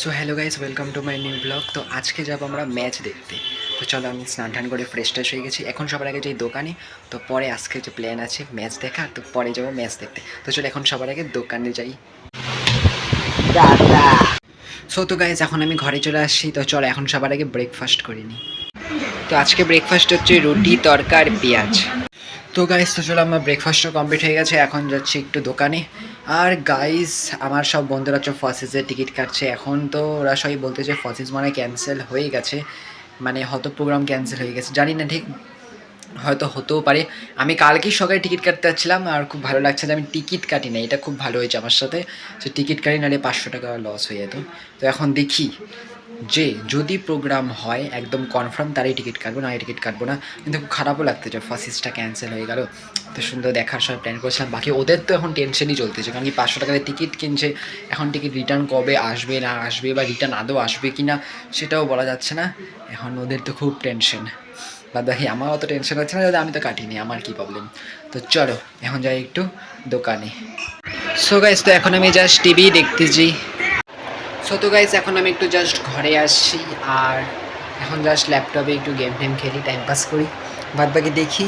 So hello guys, welcome to my new blog. তো আজকে যাবো আমরা ম্যাচ দেখতে। তো চলো, আমি স্নান টান করে ফ্রেশ ট্রেশ হয়ে গেছি। এখন সবার আগে যাই দোকানে। তো পরে আজকে যে প্ল্যান আছে ম্যাচ দেখার, তো পরে যাবো ম্যাচ দেখতে। তো চলো এখন সবার আগে দোকানে যাই। সো তো গাইস, এখন আমি ঘরে চলে আসছি। তো চলো এখন সবার আগে ব্রেকফাস্ট করে নিই। তো আজকে ব্রেকফাস্ট হচ্ছে রুটি, তড়কা আর পেঁয়াজ। তো গাইস, তো চলো আমার ব্রেকফাস্টও কমপ্লিট হয়ে গেছে। এখন যাচ্ছি একটু দোকানে। আর গাইস, আমার সব বন্ধুরা হচ্ছে ফসিসের টিকিট কাটছে। এখন তো ওরা সবাই বলতেছে ফসিস মানে ক্যান্সেল হয়ে গেছে, মানে হয়তো প্রোগ্রাম ক্যান্সেল হয়ে গেছে, জানি না ঠিক, হয়তো হতেও পারে। আমি কালকেই সকালে টিকিট কাটতে যাচ্ছিলাম, আর খুব ভালো লাগছে যে আমি টিকিট কাটি না। এটা খুব ভালো হয়েছে আমার সাথে, যে টিকিট কাটি, নাহলে 500 টাকা লস হয়ে যেত। তো এখন দেখি যে যদি প্রোগ্রাম হয় একদম কনফার্ম তারই টিকিট কাটবো, না টিকিট কাটবো না। কিন্তু খুব খারাপও লাগতো যে ফার্স্টটা ক্যান্সেল হয়ে গেল। তো সুন্দর দেখার সব প্ল্যান করছিলাম। বাকি ওদের তো এখন টেনশনই চলতেছে, কারণ কি 500 টাকাতে টিকিট কিনছে। এখন টিকিট রিটার্ন কবে আসবে না আসবে, বা রিটার্ন আদৌ আসবে কি না সেটাও বলা যাচ্ছে না। এখন ওদের তো খুব টেনশন। বাদ বাকি আমার অত টেনশন হচ্ছে না, যদি আমি তো কাটিনি, আমার কী প্রবলেম। তো চলো এখন যাই একটু দোকানে। সো গাইস, তো এখন আমি জাস্ট টিভি দেখতেছি। সো তো গাইস, এখন আমি একটু জাস্ট ঘরে আসছি, আর এখন জাস্ট ল্যাপটপে একটু গেম টেম খেলি, টাইম পাস করি। বাদ বাকি দেখি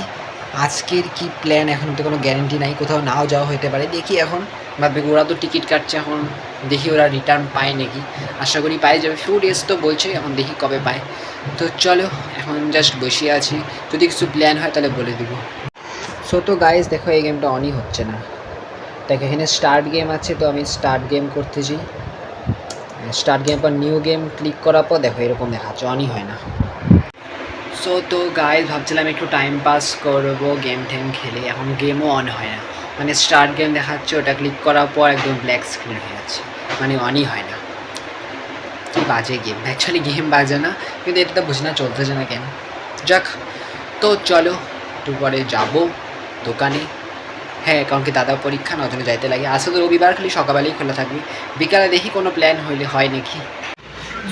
আজকের কি প্ল্যান, এখন তো কোনো গ্যারেন্টি নাই, কোথাও নাও যাওয়া হতে পারে। দেখি এখন বাদ বাকি, ওরা তো টিকিট কাটছে, এখন দেখি ওরা রিটার্ন পায় নাকি। আশা করি পাই যাবে, ফিউ ডেজ তো বলছে, এখন দেখি কবে পায়। তো চলো এখন জাস্ট বসে আছি, যদি কিছু প্ল্যান হয় তাহলে বলে দেবো। সো তো গাইস দেখো, এই গেমটা অনই হচ্ছে না। দেখ এখানে স্টার্ট গেম আছে, তো আমি স্টার্ট গেম করতেছি। স্টার্ট গেম পর নিউ গেম ক্লিক করার পর দেখো এরকম দেখাচ্ছে, অনই হয় না। সো তো গাইস, ভাবছিলাম একটু টাইম পাস করবো গেম টেম খেলে, এখন গেমও অন হয় না। মানে স্টার্ট গেম দেখাচ্ছে, ওটা ক্লিক করার পর একদম ব্ল্যাক স্ক্রিন হয়ে যাচ্ছে, মানে অনই হয় না। কি বাজে গেম, অ্যাকচুয়ালি গেম বাজে না, কিন্তু এটা তো বুঝি না চলতেছে না কেন। যাক, তো চলো একটু পরে যাবো দোকানে। হ্যাঁ, কারণ কি দাদা পরীক্ষা, না জন্য যাইতে লাগে। আসলে রবিবার খালি সকালবেলাই খোলা থাকবে, বিকালে দেখি কোনো প্ল্যান হইলে হয় নাকি।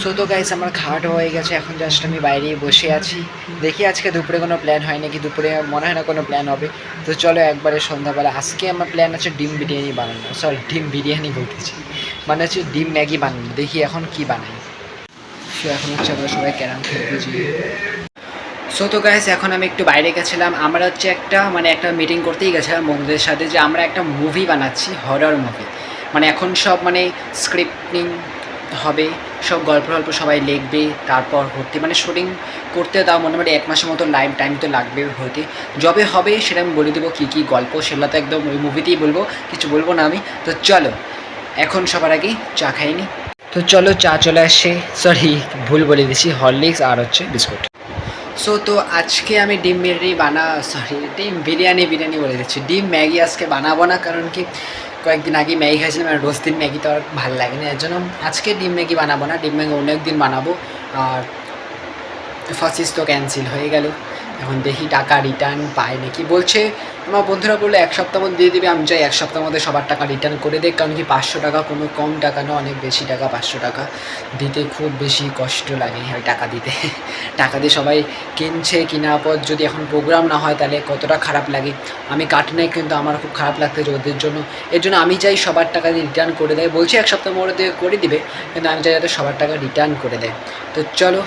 সো তো গাইস, আমার খাওয়াটা হয়ে গেছে, এখন জাস্ট আমি বাইরেই বসে আছি। দেখি আজকে দুপুরে কোনো প্ল্যান হয় নাকি, দুপুরে মনে হয় না কোনো প্ল্যান হবে। তো চলো একবারে সন্ধ্যাবেলা, আজকে আমার প্ল্যান আছে ডিম বিরিয়ানি বানানো, সরি ডিম বিরিয়ানি বলতেছি, মানে হচ্ছে ডিম ম্যাগি বানানো। দেখি এখন কি বানাই। সো এখন হচ্ছে আমরা সবাই ক্যারাম খেলতেছি। সো তো গাইস, এখন আমি একটু বাইরে গেছিলাম। আমরা হচ্ছে একটা মিটিং করতেই গেছিলাম বন্ধুদের সাথে, যে আমরা একটা মুভি বানাচ্ছি, হরর মুভি। মানে এখন সব স্ক্রিপ্টিং হবে, সব গল্প গল্প সবাই লিখবে, তারপর হতে শুটিং করতে দাও মোটামুটি 1 মাসের মতো টাইম তো লাগবে হতে। যবে হবে সেটা আমি বলে দেবো কী কী গল্প, সেগুলো তো একদম ওই মুভিতেই বলবো, কিছু বলবো না আমি। তো চলো এখন সবার আগে চা খাইনি। তো চলো চা চলে আসছে, সরি ভুল বলে দিছি, হরলিক্স আর হচ্ছে বিস্কুট। সো তো আজকে আমি ডিম বিরিয়ানি বলে দিচ্ছি, ডিম ম্যাগি আজকে বানাবো না, কারণ কি কয়েকদিন আগে ম্যাগি খাইছিলাম, আর রোজ দিন ম্যাগি তো আর ভালো লাগে না, এর জন্য আজকে ডিম ম্যাগি বানাবো না, ডিম ম্যাগি অনেক দিন বানাবো। আর ফার্স্ট তো ক্যান্সেল হয়ে গেল, এখন দেখি টাকা রিটার্ন পায় নাকি। বলছে আমার বন্ধুরা বললো 1 সপ্তাহ মধ্যে দিয়ে দেবে, আমি চাই 1 সপ্তাহের মধ্যে সবার টাকা রিটার্ন করে দেয়, কারণ কি 500 টাকা কোনো কম টাকা না, অনেক বেশি টাকা, 500 টাকা দিতে খুব বেশি কষ্ট লাগে ওই টাকা দিতে। টাকা দিয়ে সবাই কিনছে, কেনার পর যদি এখন প্রোগ্রাম না হয় তাহলে কতটা খারাপ লাগে। আমি কাটি নাই, কিন্তু আমার খুব খারাপ লাগতেছে ওদের জন্য। এর জন্য আমি চাই সবার টাকা দিয়ে রিটার্ন করে দেয়, বলছি 1 সপ্তাহের মধ্যে করে দিবে, কিন্তু আমি চাই যাতে সবার টাকা রিটার্ন করে দেয়। তো চলো,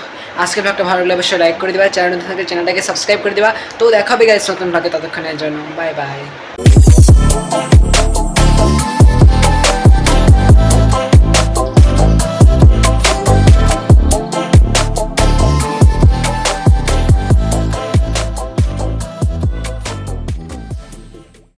আজকে ব্লগটা ভালো লাগলে অবশ্যই লাইক করে দেবা, চ্যানেলটাকে সাবস্ক্রাইব করে দেবা। তো দেখা হবে গাইস নতুন ব্লগে, ততক্ষণের জন্য বাই বাই।